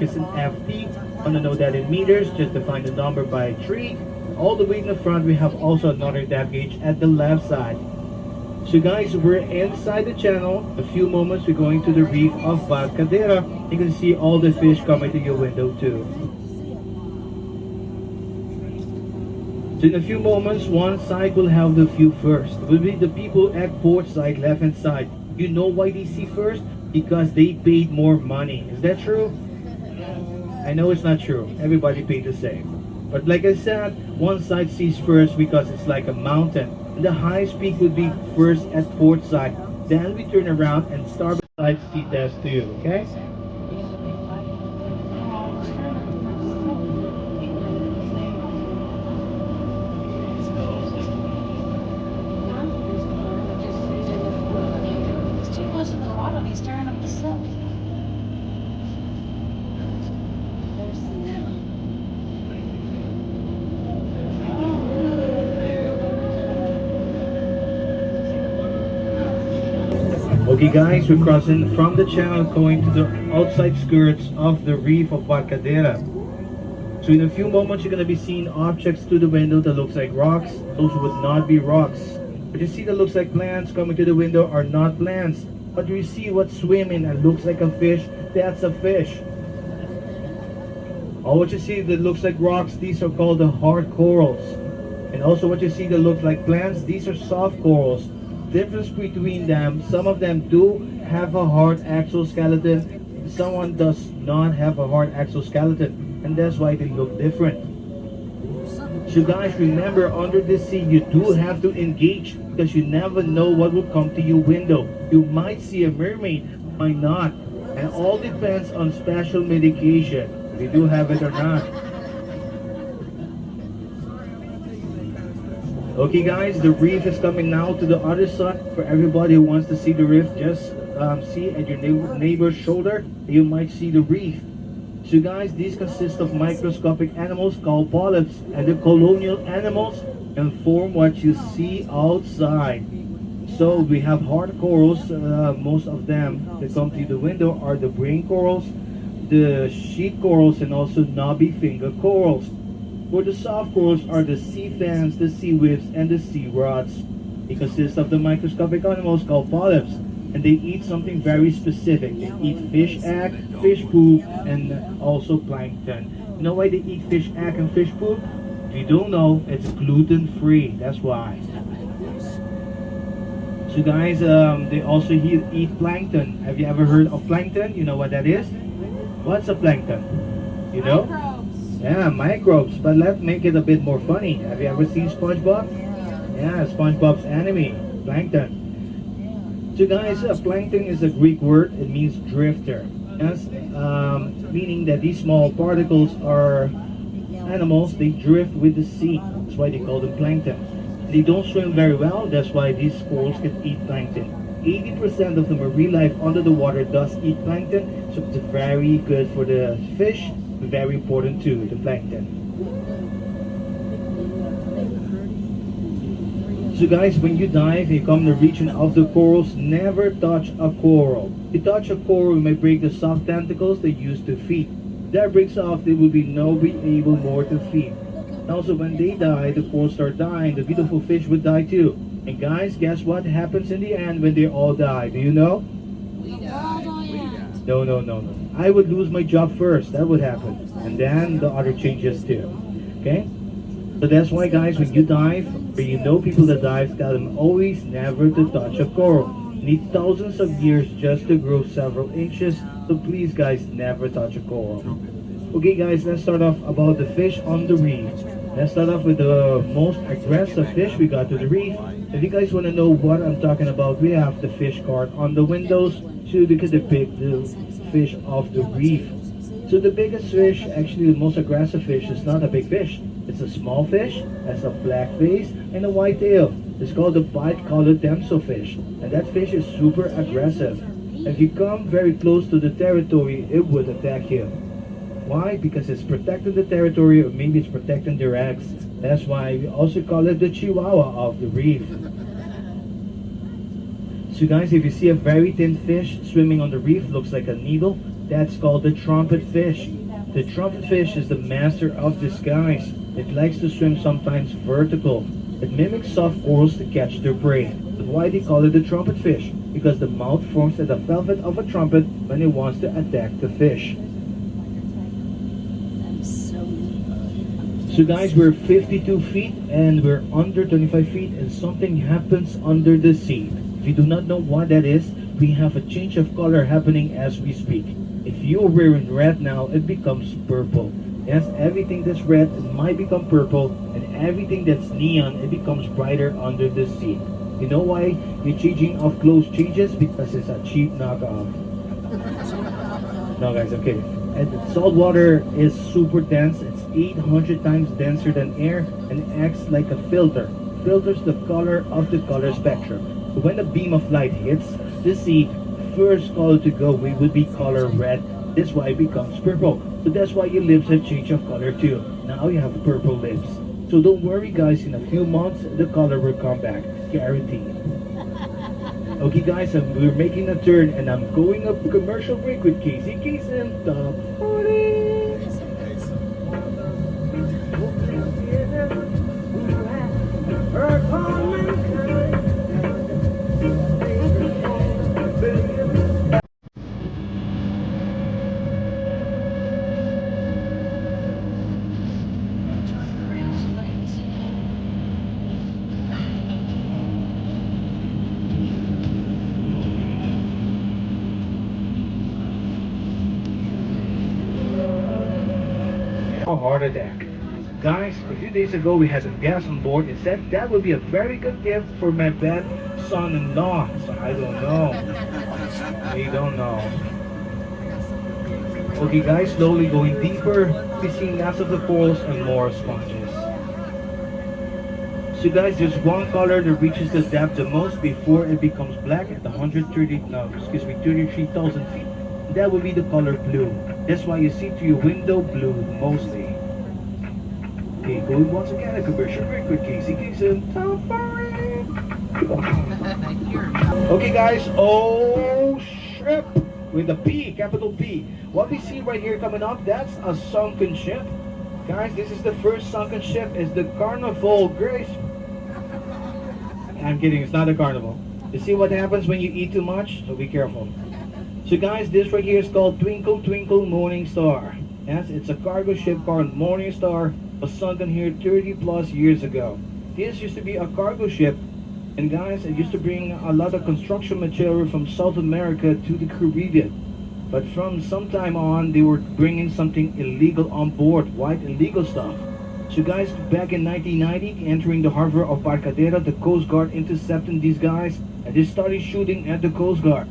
mark is an FT. Want to know that in meters, just define the number by 3. All the way in the front, we have also another depth gauge at the left side. So guys, we're inside the channel. A few moments, we're going to the reef of Vicariously. You can see all the fish coming to your window too. So in a few moments, one side will have the view first. It will be the people at port side, left hand side. You know why they see first? Because they paid more money. Is that true? I know it's not true. Everybody paid the same. But like I said, one side sees first because it's like a mountain. And the highest peak would be first at port side. Then we turn around and starboard side see test to you, okay? Okay guys, we're crossing from the channel going to the outside skirts of the reef of Vicariously. So in a few moments you're going to be seeing objects to the window that looks like rocks. Those would not be rocks. What you see that looks like plants coming to the window are not plants. But you see what's swimming and looks like a fish, that's a fish. All what you see that looks like rocks, these are called the hard corals. And also what you see that looks like plants, these are soft corals. Difference between them, some of them do have a hard exoskeleton, someone does not have a hard exoskeleton, and that's why they look different. So guys, remember, under the sea you do have to engage because you never know what will come to your window. You might see a mermaid, might not, and all depends on special medication, if you do have it or not. Okay guys, the reef is coming now to the other side. For everybody who wants to see the reef, just see at your neighbor's shoulder, you might see the reef. So guys, these consist of microscopic animals called polyps, and the colonial animals can form what you see outside. So we have hard corals, most of them that come to the window are the brain corals, the sheet corals, and also knobby finger corals. For the soft corals are the sea fans, the sea whips, and the sea rods. They consist of the microscopic animals called polyps, and they eat something very specific. They eat fish egg, fish poop, and also plankton. You know why they eat fish egg and fish poop? If you don't know, it's gluten-free. That's why. So guys, they also eat plankton. Have you ever heard of plankton? You know what that is? What's a plankton? You know? Yeah, microbes, but let's make it a bit more funny. Have you ever seen SpongeBob? Yeah, SpongeBob's enemy, plankton. So guys, plankton is a Greek word. It means drifter. Yes, meaning that these small particles are animals. They drift with the sea. That's why they call them plankton. They don't swim very well. That's why these corals can eat plankton. 80% of the marine life under the water does eat plankton, so it's very good for the fish. Very important too, the plankton. So guys, when you dive, you come to the region of the corals, never touch a coral. If you touch a coral, you may break the soft tentacles they use to feed. If that breaks off, they will be able more to feed. And also when they die, the corals start dying, the beautiful fish would die too. And guys, guess what happens in the end when they all die? Do you know? No. I would lose my job first. That would happen. And then the other changes too. Okay? So that's why guys, when you dive, or you know people that dive, tell them always never to touch a coral. You need thousands of years just to grow several inches. So please guys, never touch a coral. Okay guys, let's start off about the fish on the reef. Let's start off with the most aggressive fish we got to the reef. If you guys want to know what I'm talking about, we have the fish card on the windows so you can depict the fish of the reef. So the biggest fish, actually the most aggressive fish, is not a big fish. It's a small fish, has a black face and a white tail. It's called the bite-colored damsel fish, and that fish is super aggressive. If you come very close to the territory, it would attack you. Why? Because it's protecting the territory, or maybe it's protecting their eggs. That's why we also call it the chihuahua of the reef. So guys, if you see a very thin fish swimming on the reef, looks like a needle, That's called the trumpet fish. The trumpet fish is the master of disguise. It likes to swim sometimes vertical. It mimics soft corals to catch their prey. That's why they call it the trumpet fish, because the mouth forms at the velvet of a trumpet when it wants to attack the fish. So guys, we're 52 feet and we're under 25 feet and something happens under the sea. If you do not know what that is, we have a change of color happening as we speak. If you're wearing red now, it becomes purple. Yes, everything that's red might become purple, and everything that's neon, it becomes brighter under the sea. You know why your changing of clothes changes? Because it's a cheap knockoff. No guys, okay. And salt water is super dense. It's 800 times denser than air and acts like a filter. Filters the color of the color spectrum. So when a beam of light hits the sea, first color to go we would be color red. That's why it becomes purple. So that's why your lips have changed of color too. Now you have purple lips. So don't worry guys, in a few months the color will come back. Guaranteed. Okay guys, we're making a turn and I'm going up commercial break with Casey. Casey and Top 40. A heart attack. Guys, a few days ago we had some gas on board. It said that would be a very good gift for my bad son-in-law. So I don't know. We don't know. Okay guys, slowly going deeper. We see lots of the corals and more sponges. So guys, there's one color that reaches the depth the most before it becomes black at 33,000 feet. That would be the color blue. That's why you see through your window blue mostly. Okay, going once again a commercial break with Casey Gibson. Okay guys, oh ship with a P, capital P. What we see right here coming up, that's a sunken ship. Guys, this is the first sunken ship. It's the Carnival, Grace. I'm kidding, it's not a carnival. You see what happens when you eat too much? So be careful. So guys, this right here is called Twinkle Twinkle Morning Star. Yes, it's a cargo ship called Morning Star. Was sunken here 30 plus years ago. This used to be a cargo ship, and guys, it used to bring a lot of construction material from South America to the Caribbean. But from some time on, they were bringing something illegal on board. White illegal stuff. So guys, back in 1990, entering the harbor of Barcadera, the Coast Guard intercepted these guys, and they started shooting at the Coast Guard.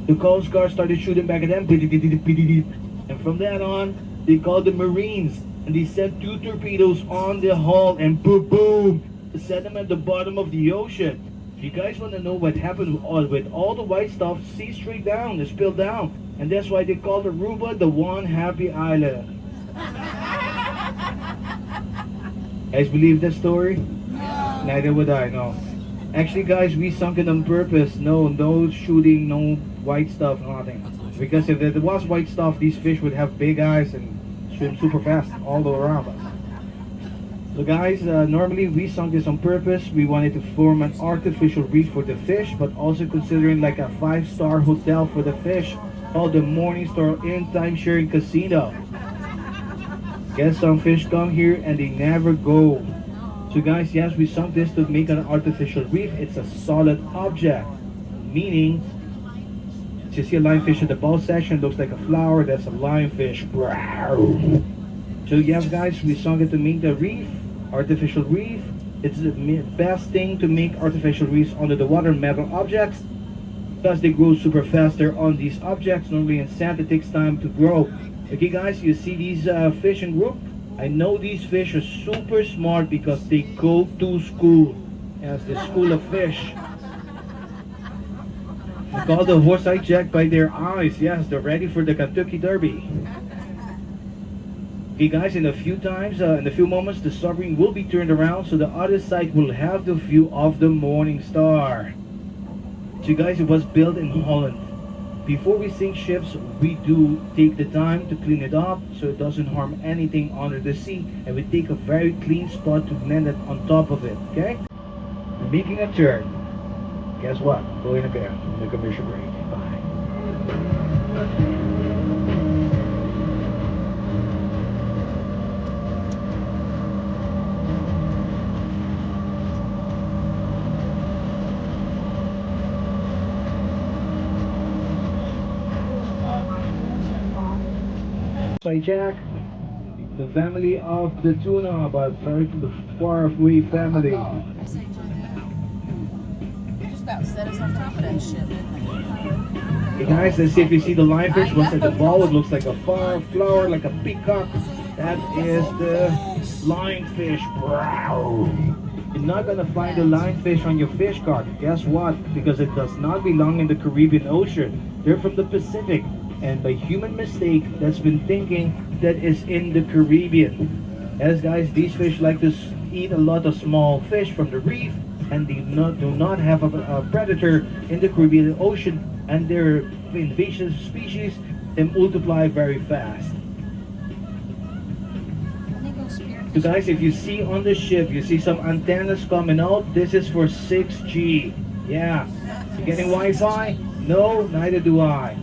The Coast Guard started shooting back at them, and from then on, they called the Marines, and they sent 2 torpedoes on the hull, and boom, boom, to set them at the bottom of the ocean. If you guys want to know what happened with all the white stuff, see straight down, they spilled down, and that's why they called Aruba the one happy island. Guys, believe that story? No. Neither would I, no. Actually guys, we sunk it on purpose. No shooting, no white stuff, nothing. Because if there was white stuff, these fish would have big eyes and swim super fast all around us. So guys, normally we sunk this on purpose. We wanted to form an artificial reef for the fish, but also considering like a 5-star hotel for the fish called the Morning Star Inn Timeshare Casino. Guess some fish come here and they never go. So guys, yes, we sunk this to make an artificial reef. It's a solid object, meaning you see a lionfish at the bow section, looks like a flower. That's a lionfish. So yes guys, we sunk it to make the reef, artificial reef. It's the best thing to make artificial reefs under the water metal objects, because they grow super faster on these objects. Normally in sand it takes time to grow. Okay guys, you see these fish in group? I know these fish are super smart because they go to school. As the school of fish. They call the horse-eye jack by their eyes. Yes, they're ready for the Kentucky Derby. Okay guys, in a few moments, the submarine will be turned around so the other side will have the view of the Morning Star. So guys, it was built in Holland. before we sink ships, we do take the time to clean it up so it doesn't harm anything under the sea, and we take a very clean spot to land it on top of it, okay? Making a turn. Guess what? Going again on the commercial break. Bye. Hi Jack, the family of the tuna, but very far away family. Just about set us on top of that shit. Hey guys, let's see if you see the lionfish. What's at the ball? It looks like a flower, like a peacock. That is the lionfish. Wow. You're not gonna find the lionfish on your fish cart. Guess what? Because it does not belong in the Caribbean Ocean. They're from the Pacific. And by human mistake, that's been thinking that is in the Caribbean. As guys, these fish like to eat a lot of small fish from the reef, and they do not have a predator in the Caribbean Ocean, and they're invasive species and multiply very fast. So guys, if you see on the ship, you see some antennas coming out, this is for 6G. Yeah. You getting Wi-Fi? No, neither do I.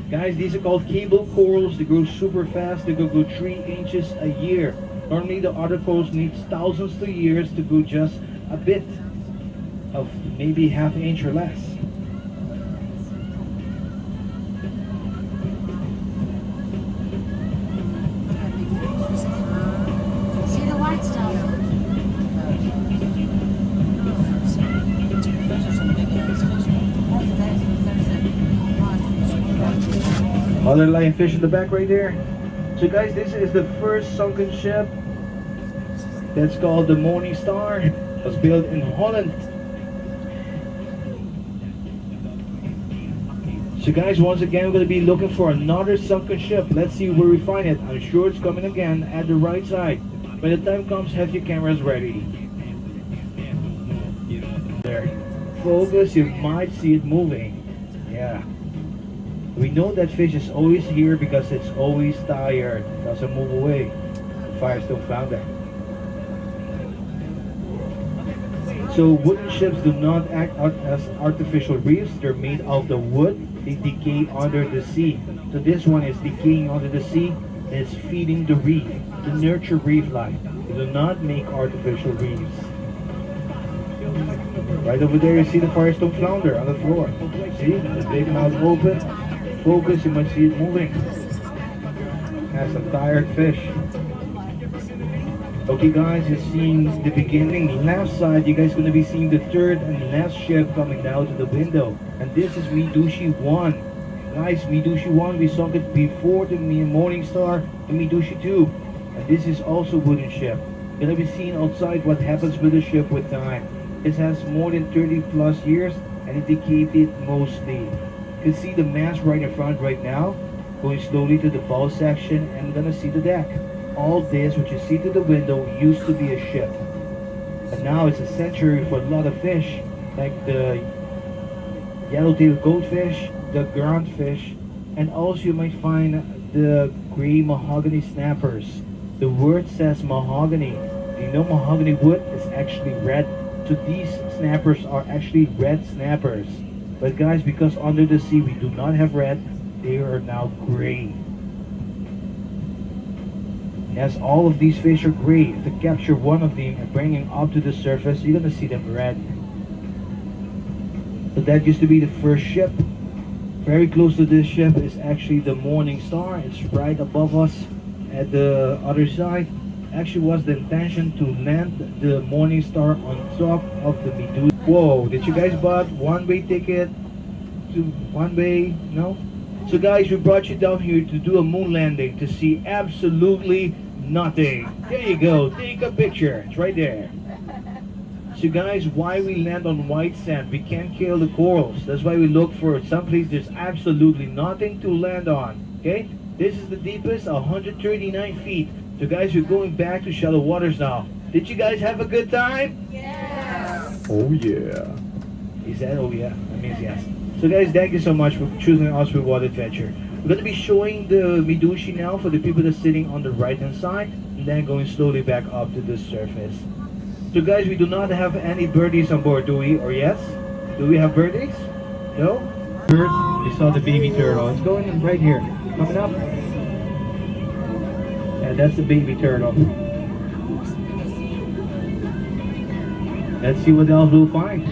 Guys, these are called cable corals. They grow super fast. They go 3 inches a year. Normally the other corals need thousands of years to grow just a bit of maybe half an inch or less. See the white stuff. Other lionfish in the back right there. So guys, this is the first sunken ship that's called the Morning Star. It was built in Holland. So guys, once again, we're going to be looking for another sunken ship. Let's see where we find it. I'm sure it's coming again at the right side. When the time comes, have your cameras ready. There. Focus, you might see it moving. Yeah. We know that fish is always here because it's always tired. It doesn't move away. The fire's still found there. So wooden ships do not act out as artificial reefs. They're made of the wood. They decay under the sea. So this one is decaying under the sea. And it's feeding the reef to nurture reef life. They do not make artificial reefs. Right over there you see the Firestone flounder on the floor. See? The big mouth open. Focus, you might see it moving. That's a tired fish. Okay guys, you're seeing the beginning. Left side, you guys are going to be seeing the third and last ship coming down to the window. And this is Midushi 1. Guys, Midushi 1, we sunk it before the Morning Star and Midushi 2. And this is also a wooden ship. You're going to be seeing outside what happens with the ship with time. It has more than 30 plus years and it decayed mostly. You can see the mast right in front right now, going slowly to the bow section, and I'm gonna see the deck. All this, which you see to the window, used to be a ship. But now it's a sanctuary for a lot of fish, like the yellow-tailed goldfish, the groundfish, and also you might find the gray mahogany snappers. The word says mahogany. Do you know mahogany wood is actually red? So these snappers are actually red snappers. But guys, because under the sea we do not have red, they are now gray. Yes, all of these fish are gray. To capture one of them and bring him up to the surface, you're gonna see them red. So that used to be the first ship. Very close to this ship is actually the Morning Star. It's right above us at the other side. Actually was the intention to land the Morning Star on top of the Medusa. Whoa, did you guys buy one-way ticket to one-way? No? So guys, we brought you down here to do a moon landing to see absolutely nothing. There you go, take a picture, it's right there. So guys, why we land on white sand? We can't kill the corals. That's why we look for someplace there's absolutely nothing to land on. Okay? This is the deepest, 139 feet. So guys, we're going back to shallow waters now. Did you guys have a good time? Yeah. Oh yeah. He said, oh yeah. That means yes. So guys, thank you so much for choosing us for Water Adventure. We're going to be showing the Medushi now for the people that's sitting on the right hand side, and then going slowly back up to the surface. So guys, we do not have any birdies on board, do we? Or yes? Do we have birdies? No? First, we saw the baby turtle. It's going right here. Coming up. Yeah, that's the baby turtle. Let's see what else we'll find.